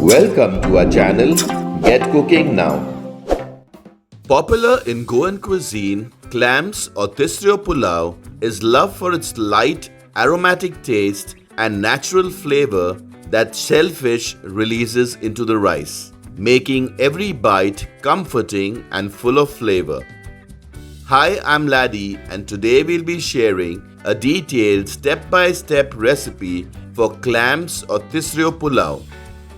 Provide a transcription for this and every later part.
Welcome to our channel, Get Cooking Now. Popular in Goan cuisine, clams or Tisrya Pulao is loved for its light, aromatic taste and natural flavor that shellfish releases into the rice, making every bite comforting and full of flavor. Hi, I'm Laddie and today we'll be sharing a detailed step-by-step recipe for clams or Tisreo Pulao.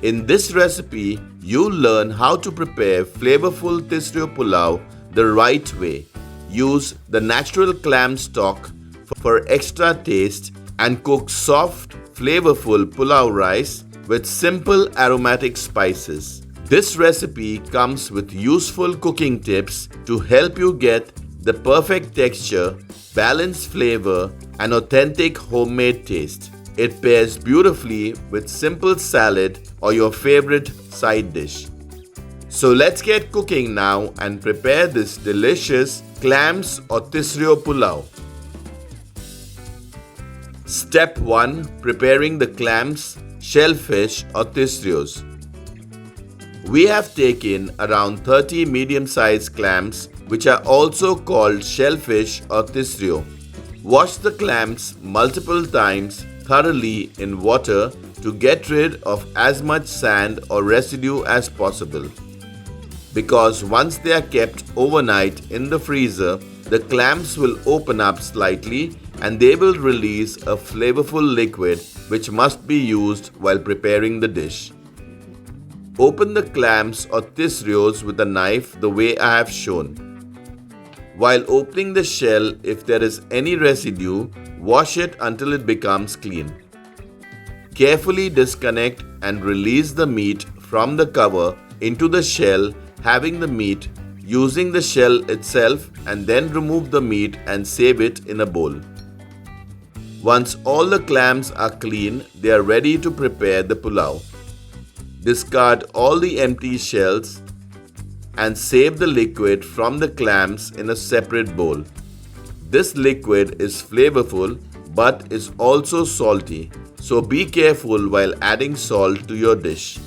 In this recipe, you'll learn how to prepare flavorful Tisreo Pulao the right way. Use the natural clam stock for extra taste and cook soft, flavorful pulao rice with simple aromatic spices. This recipe comes with useful cooking tips to help you get the perfect texture, balanced flavor, and authentic homemade taste. It pairs beautifully with simple salad or your favorite side dish. So let's get cooking now and prepare this delicious clams or Tisreo Pulao. Step 1. Preparing the clams, shellfish or Tisreos. We have taken around 30 medium-sized clams, which are also called shellfish or Tisreo. Wash the clams multiple times thoroughly in water to get rid of as much sand or residue as possible. Because once they are kept overnight in the freezer, the clams will open up slightly and they will release a flavorful liquid which must be used while preparing the dish. Open the clams or Tisreos with a knife the way I have shown. While opening the shell, if there is any residue, wash it until it becomes clean. Carefully disconnect and release the meat from the cover into the shell, having the meat using the shell itself, and then remove the meat and save it in a bowl. Once all the clams are clean, they are ready to prepare the pulao. Discard all the empty shells and save the liquid from the clams in a separate bowl. This liquid is flavorful but is also salty, so be careful while adding salt to your dish.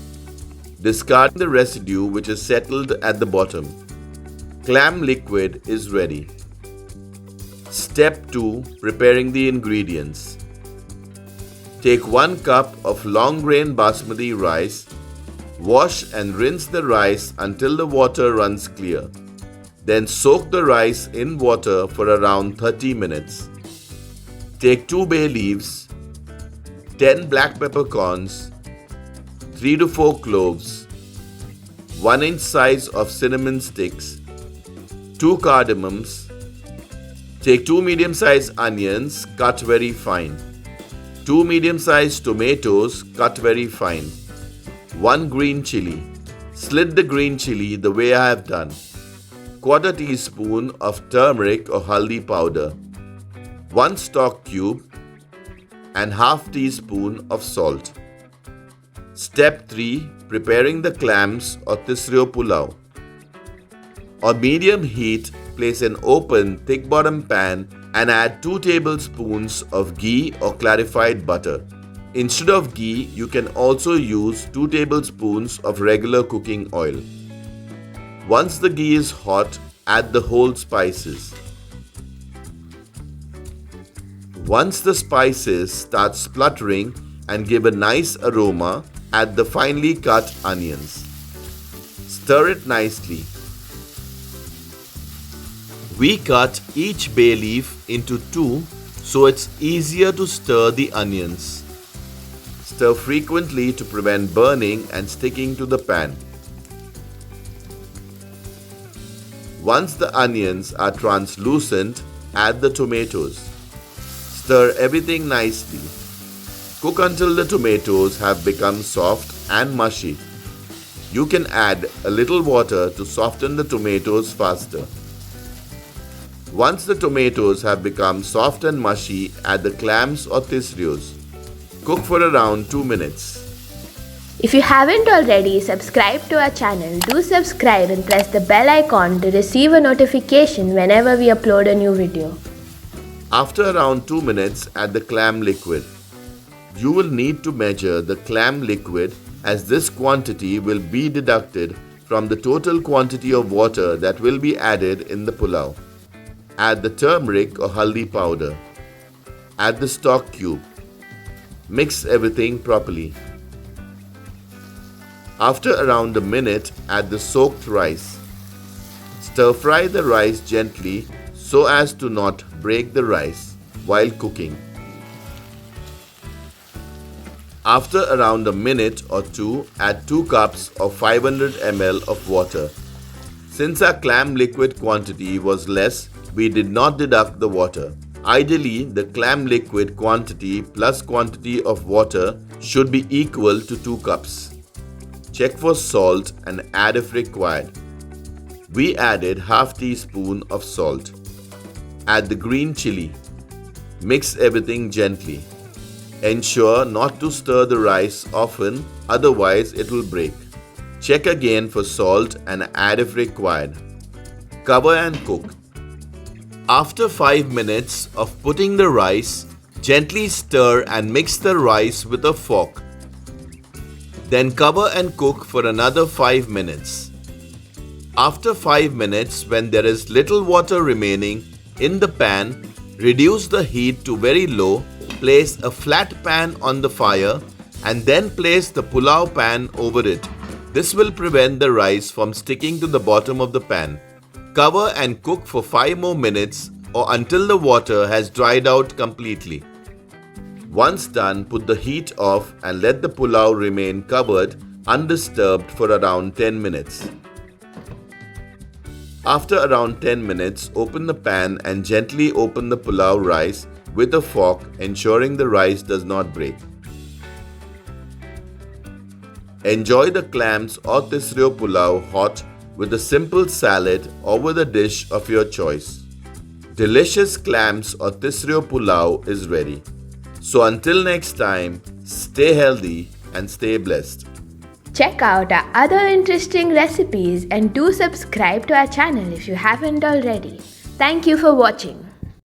Discard the residue which is settled at the bottom. Clam liquid is ready. Step 2. Preparing the ingredients. Take 1 cup of long grain basmati rice. Wash and rinse the rice until the water runs clear. Then soak the rice in water for around 30 minutes. Take 2 bay leaves, 10 black peppercorns, 3 to 4 cloves, 1 inch size of cinnamon sticks, 2 cardamoms. Take 2 medium-sized onions cut very fine, 2 medium-sized tomatoes cut very fine, 1 green chili. Slit the green chili the way I have done. 1/4 teaspoon of turmeric or haldi powder, 1 stock cube and 1/2 teaspoon of salt. Step 3. Preparing the clams or Tisreo Pulao. On medium heat, place an open thick bottom pan and add 2 tablespoons of ghee or clarified butter. Instead of ghee, you can also use 2 tablespoons of regular cooking oil. Once the ghee is hot, add the whole spices. Once the spices start spluttering and give a nice aroma, add the finely cut onions. Stir it nicely. We cut each bay leaf into 2 so it's easier to stir the onions. Stir frequently to prevent burning and sticking to the pan. Once the onions are translucent, add the tomatoes. Stir everything nicely. Cook until the tomatoes have become soft and mushy. You can add a little water to soften the tomatoes faster. Once the tomatoes have become soft and mushy, add the clams or Tisreos. Cook for around 2 minutes. If you haven't already subscribed to our channel, do subscribe and press the bell icon to receive a notification whenever we upload a new video. After around 2 minutes, add the clam liquid. You will need to measure the clam liquid as this quantity will be deducted from the total quantity of water that will be added in the pulao. Add the turmeric or haldi powder. Add the stock cube. Mix everything properly. After around a minute, add the soaked rice. Stir fry the rice gently so as to not break the rice while cooking. After around a minute or two, add 2 cups of 500 ml of water. Since our clam liquid quantity was less, we did not deduct the water. Ideally, the clam liquid quantity plus quantity of water should be equal to 2 cups. Check for salt and add if required. We added half teaspoon of salt. Add the green chili. Mix everything gently. Ensure not to stir the rice often, otherwise it will break. Check again for salt and add if required. Cover and cook. After 5 minutes of putting the rice, gently stir and mix the rice with a fork. Then cover and cook for another 5 minutes. After 5 minutes, when there is little water remaining in the pan, reduce the heat to very low, place a flat pan on the fire and then place the pulao pan over it. This will prevent the rice from sticking to the bottom of the pan. Cover and cook for 5 more minutes or until the water has dried out completely. Once done, put the heat off and let the pulao remain covered undisturbed for around 10 minutes. After around 10 minutes, open the pan and gently open the pulao rice with a fork, ensuring the rice does not break. Enjoy the clams or Tisreo Pulao hot with a simple salad or with a dish of your choice. Delicious clams or Tisreo Pulao is ready. So until next time, stay healthy and stay blessed. Check out our other interesting recipes and do subscribe to our channel if you haven't already. Thank you for watching.